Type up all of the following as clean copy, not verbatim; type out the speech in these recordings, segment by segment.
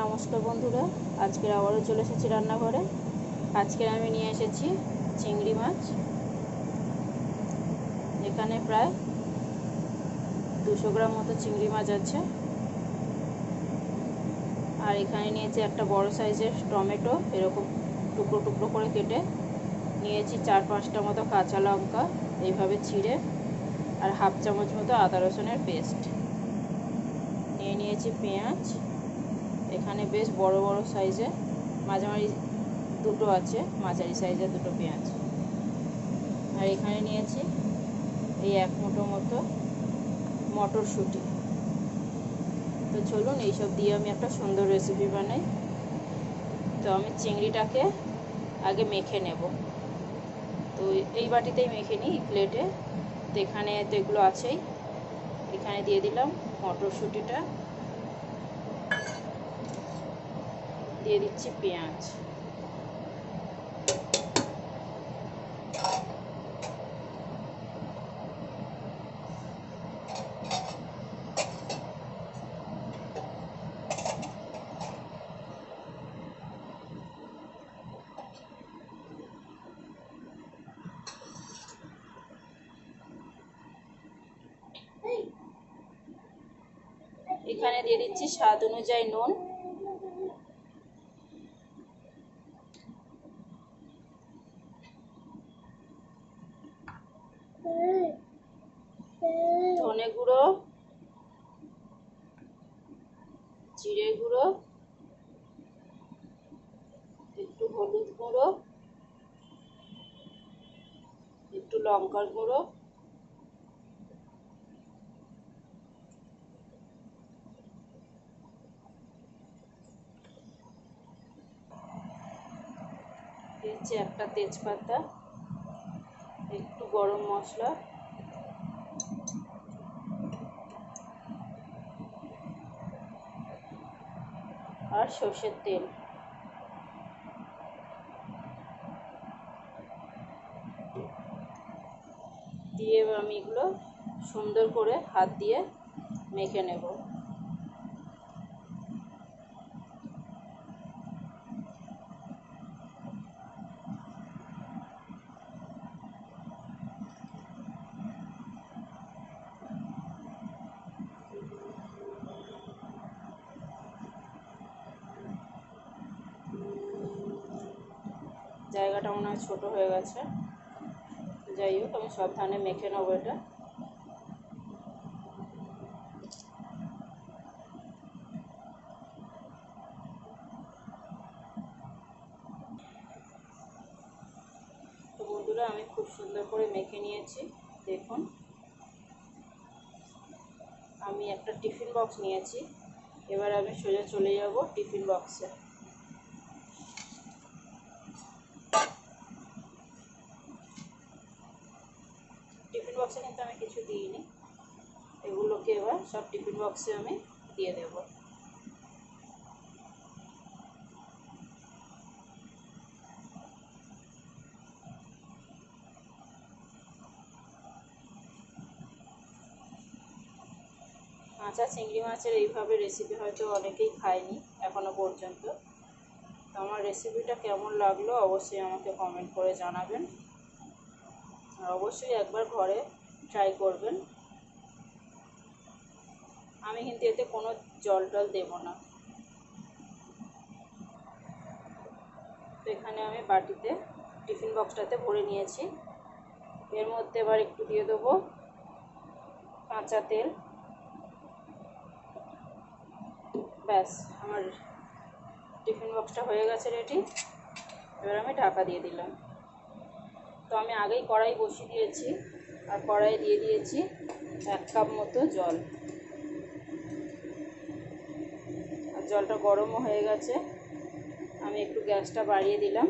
নমস্কার বন্ধুরা, আজকে আবারও চলে এসেছি রান্নাঘরে। আজকে আমি নিয়ে এসেছি চিংড়ি মাছ। এখানে প্রায় 200 গ্রাম মতো চিংড়ি মাছ আছে। আর এখানে নিয়েছি একটা বড় সাইজের টমেটো, এরকম টুকরো টুকরো করে কেটে নিয়েছি। 4-5টা মতো কাঁচা লঙ্কা এইভাবে ছিঁড়ে, আর হাফ চামচ মতো আদা রসুনের পেস্ট নিয়ে নিয়েছি। পেঁয়াজ এখানে বেশ বড় বড় সাইজে, মাঝামাঝি দুটো আছে, মাঝারি সাইজের দুটো পেঁয়াজ। আর এখানে নিয়েছি এই 1 মুঠো মতো মটরশুঁটি। তো চলুন এইসব দিয়ে আমি একটা সুন্দর রেসিপি বানাই। তো আমি চিংড়িটাকে আগে মেখে নেব। তো এই বাটিতেই মেখে নিই, প্লেটে। তো এখানে তো এগুলো আছেই। এখানে দিয়ে দিলাম মটরশুঁটিটা, দিয়ে দিচ্ছি পেঁয়াজ। এখানে দিয়ে দিচ্ছি স্বাদ অনুযায়ী নুন। ধনে গুঁড়ো, জিরে গুঁড়ো, একটু হলুদ গুঁড়ো, একটু লঙ্কার গুঁড়ো, দিচ্ছি একটা তেজপাতা, একটু গরম মশলা, আর সর্ষের তেল। দিয়ে আমি এগুলো সুন্দর করে হাত দিয়ে মেখে নেব। জায়গাটা মনে হয় ছোটো হয়ে গেছে, যাই হোক আমি সাবধানে মেখে নেবো এটা। তো বন্ধুরা, আমি খুব সুন্দর করে মেখে নিয়েছি। দেখুন, আমি একটা টিফিন বক্স নিয়েছি। এবার আমি সোজা চলে যাব টিফিন বক্সে। টিফিন বক্সে কিন্তু আমি কিছু দিইনি, এগুলোকে এবার সব টিফিন বক্সে আমি দিয়ে দেব। কাঁচা চিংড়ি মাছের এইভাবে রেসিপি হয়তো অনেকেই খায়নি এখনো পর্যন্ত। তো আমার রেসিপিটা কেমন লাগলো অবশ্যই আমাকে কমেন্ট করে জানাবেন, আর অবশ্যই একবার ঘরে ট্রাই করবেন। আমি কিন্তু এতে কোনো জল টল দেব না। তো এখানে আমি বাটিতে টিফিন বক্সটাতে ভরে নিয়েছি। এর মধ্যে এবার একটু দিয়ে দেবো কাঁচা তেল। ব্যাস, আমার টিফিন বক্সটা হয়ে গেছে রেডি। এবার আমি ঢাকা দিয়ে দিলাম। তো আমি আগেই কড়াই বসিয়ে দিয়েছি, আর কড়াই দিয়ে দিয়েছি 1 কাপ মতো জল। আর জলটা গরমও হয়ে গেছে। আমি একটু গ্যাসটা বাড়িয়ে দিলাম।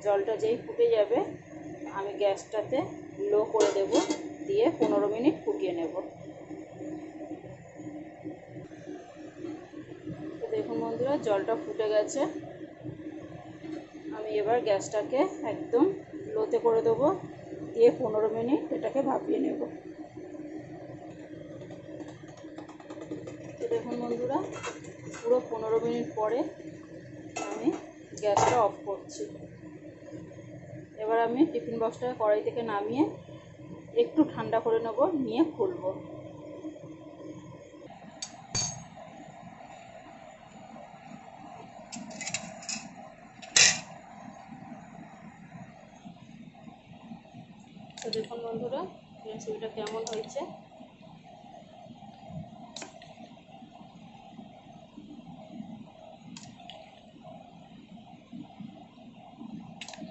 জলটা যেই ফুটে যাবে আমি গ্যাসটাতে লো করে দেব, দিয়ে 15 মিনিট ফুটিয়ে নেব। তো দেখুন বন্ধুরা, জলটা ফুটে গেছে। আমি এবার গ্যাসটাকে একদম লোতে করে দেবো, দিয়ে 15 মিনিট এটাকে ভাপিয়ে নেব। তো দেখুন বন্ধুরা, পুরো 15 মিনিট পরে আমি গ্যাসটা অফ করছি। এবার আমি টিফিন বক্সটা কড়াই থেকে নামিয়ে একটু ঠান্ডা করে নেব, নিয়ে খুলবো। তো দেখুন বন্ধুরা, রেসিপিটা কেমন হয়েছে।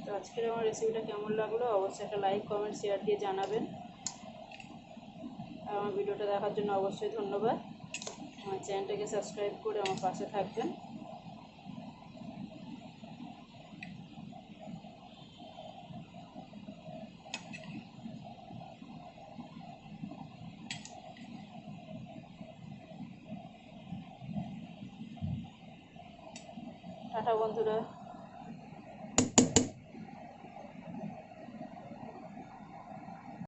তো আজকের আমার রেসিপিটা কেমন লাগলো অবশ্যই একটা লাইক, কমেন্ট, শেয়ার দিয়ে জানাবেন। আর আমার ভিডিওটা দেখার জন্য অবশ্যই ধন্যবাদ। আমার চ্যানেলটাকে সাবস্ক্রাইব করে আমার পাশে থাকবেন। টাটা বন্ধুরা।